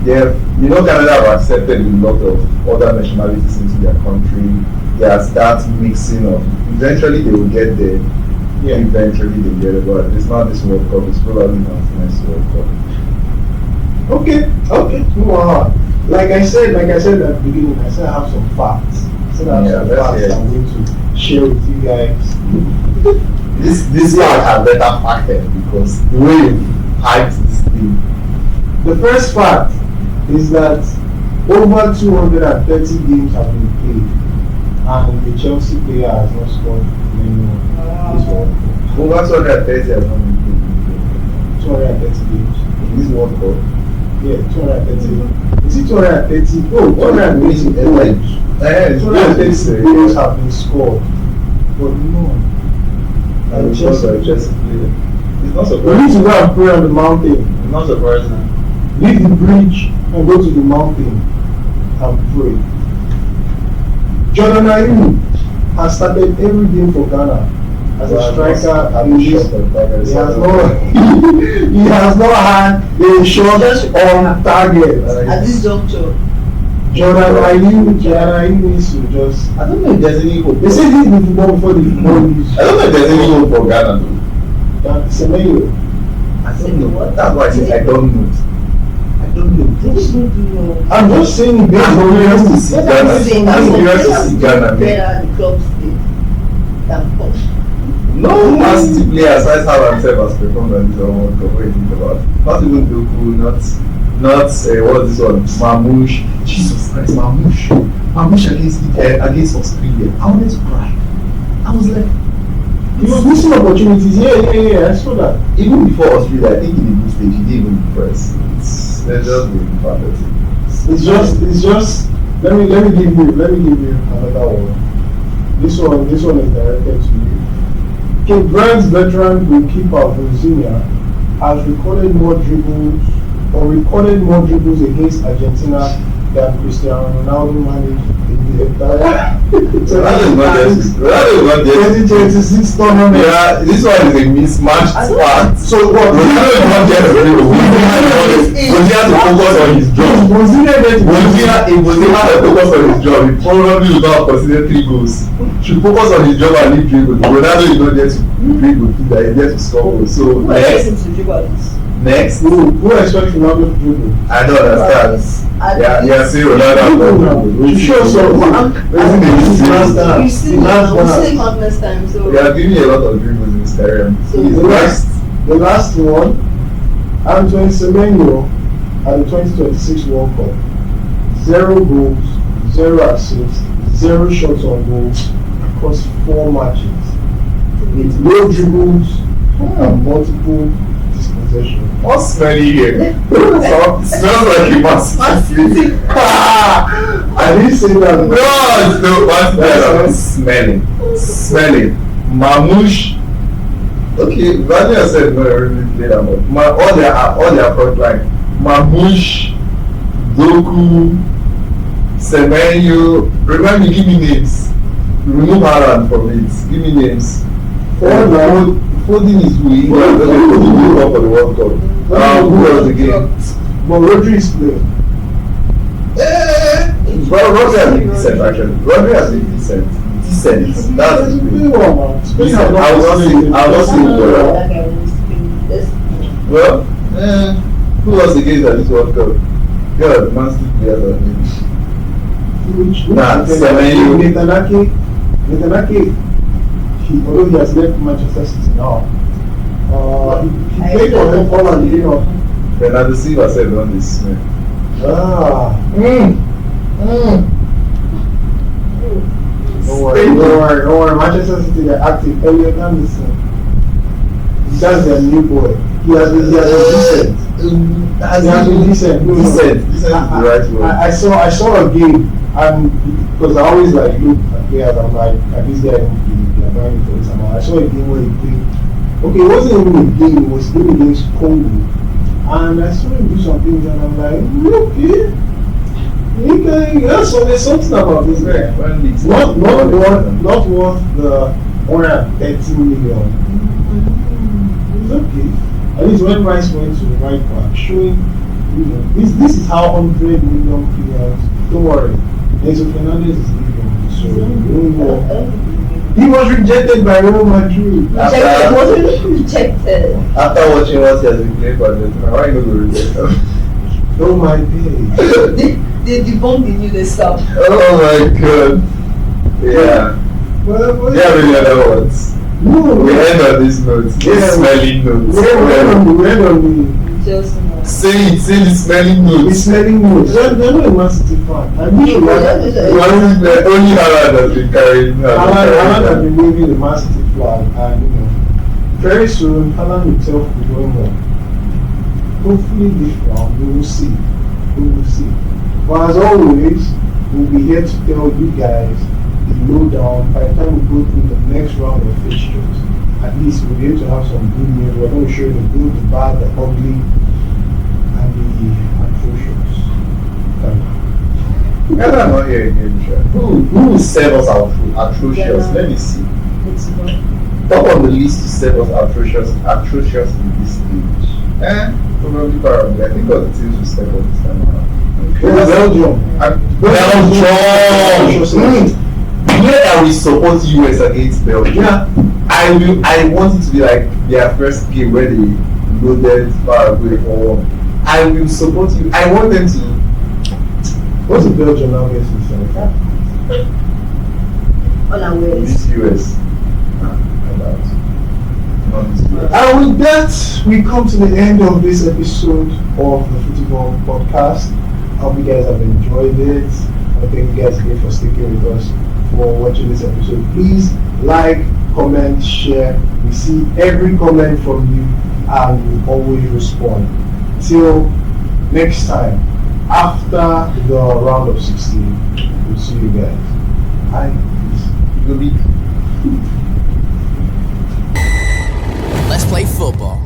Canada have accepted a lot of other nationalities into their country. There's that mixing of. Eventually, they will get there. Yeah. Eventually, they get it, but it's not this World Cup. It's probably not the next World Cup. Okay. Move on. Like I said at the beginning, I said I have some facts. I'm going to share with you guys. This one are better facted because the way you hyped this thing. The first fact is that over 230 games have been played, and the Chelsea player has not scored this World Cup. Over 230 have not been played. 230 games in this World Cup. Yeah, 230. Is it 230? Oh, 230 goals have been scored. But no. And Chelsea player. It's not surprising. We need to go and pray on the mountain. It's not surprising. Leave the bridge and go to the mountain and pray. Jordan Ayew has started every game for Ghana as a striker. He has not had a shot on target. At this juncture. Jordan Ayew needs to just. I don't know if there's any hope. They say this is football before the football news. I don't know if there's any hope for Ghana though. Senegal. I don't know. That's why I say I don't know. I'm just saying based on Ghana. No Man City player aside how himself has performed on this World Cup. What you think about? Not even Doku, not what's this one? Mamouche. Jesus Christ, Mamouche against Australia. I wanted to cry. I was like, he was missing opportunities. Yeah. I saw that. Even before Australia, I think in the group stage, he didn't even impress. It's just being pathetic. It's just. Let me give you another one. This one is directed to you. Cabral's veteran goalkeeper Vozinha has recorded more dribbles against Argentina than Cristiano Ronaldo managed in the entire 2026 tournament. Yeah, this one is a mismatched fact. So what? Ronaldo is not just a dribble. Vozinha has to focus on his job. If Vozinha had to focus on his job, he probably would not consider 3 goals. Should focus on his job and leave dribble. Ronaldo is not there to dribble, he's there to score goals. So next. Who expects Ronaldo to dribble? I don't understand. Yeah, see Ronaldo. To show some. You see countless times. So we are giving a lot of dribbles in this career. So the last one, Antoine Semenyo at the 2026 World Cup. 0 goals, 0 assists, 0 shots on goal across 4 matches. With no dribbles and multiple dispossessions. What's smelly here? Smells like a massive. I didn't say that. No, what's smelling. Mamouche. Okay, Verde said no, I really played that much. All their front line. Mamouche, Doku, Semenyo. Remind me, give me names. Remove Haaland from it. Give me names. Foden is who? Foden will go for the World Cup. Who else again? But Rodri is playing. Rodri has been decent actually. Rodri has been decent. decent. That's the thing. Spain I was not saying well, who was against at this World Cup? God, Man City players are names. Netanyahu, although he has left Manchester City now, he played for them Holland, you know. Bernardo Silva said on this. Don't worry. Manchester City, they're active. Elliot Anderson. That's their new boy. He has been decent. Decent is the right word. I saw a game, and because I always like look at players, I'm like, this guy will be applying for this amount. I saw a game where he played. Okay, it wasn't even a game, it was a game against Congo. And I saw him do some things, and I'm like, okay. There's something about this guy. Not worth the 130 million. It's okay. At least when Rice went to the right back, showing, this is how 100 million players. Don't worry, Enzo Fernandez is leaving. So he was rejected by Real Madrid. Rejected. After watching what he has been playing for Argentina, why you not going to reject him? Oh my days. They debunked the news stuff. Oh my god. Yeah. Well, yeah, really other words. No, we end on this note. This smelling note. We end on the. Say the smelling note. The smelling note. They're not a Man City fan. I'm sure only Haaland has been carrying. Haaland has been waving the Man City flag, and very soon Haaland himself will be going home. Hopefully this round we will see. But as always, we'll be here to tell you guys the lowdown by the time we go through the next round of fixtures. At least we'll be able to have some good news. We're going to show you the good, the bad, the ugly, and the atrocious. I'm not hearing you, who will serve us atrocious? Let me see. Top on the list to serve us atrocious in this stage. Probably Paraguay. I think all the teams will step up this time around. Belgium. Where I will support US against Belgium. Yeah. I want it to be like their first game where they loaded Paraguay for 1. I will support you. I want them to. What's the Belgium now against itself? This US. And with that, we come to the end of this episode of the FootyVault podcast. I hope you guys have enjoyed it. I thank you guys again for sticking with us for watching this episode. Please like, comment, share. We see every comment from you and we always respond. Till next time, after the round of 16, we'll see you guys. Bye. Good week. Let's play football.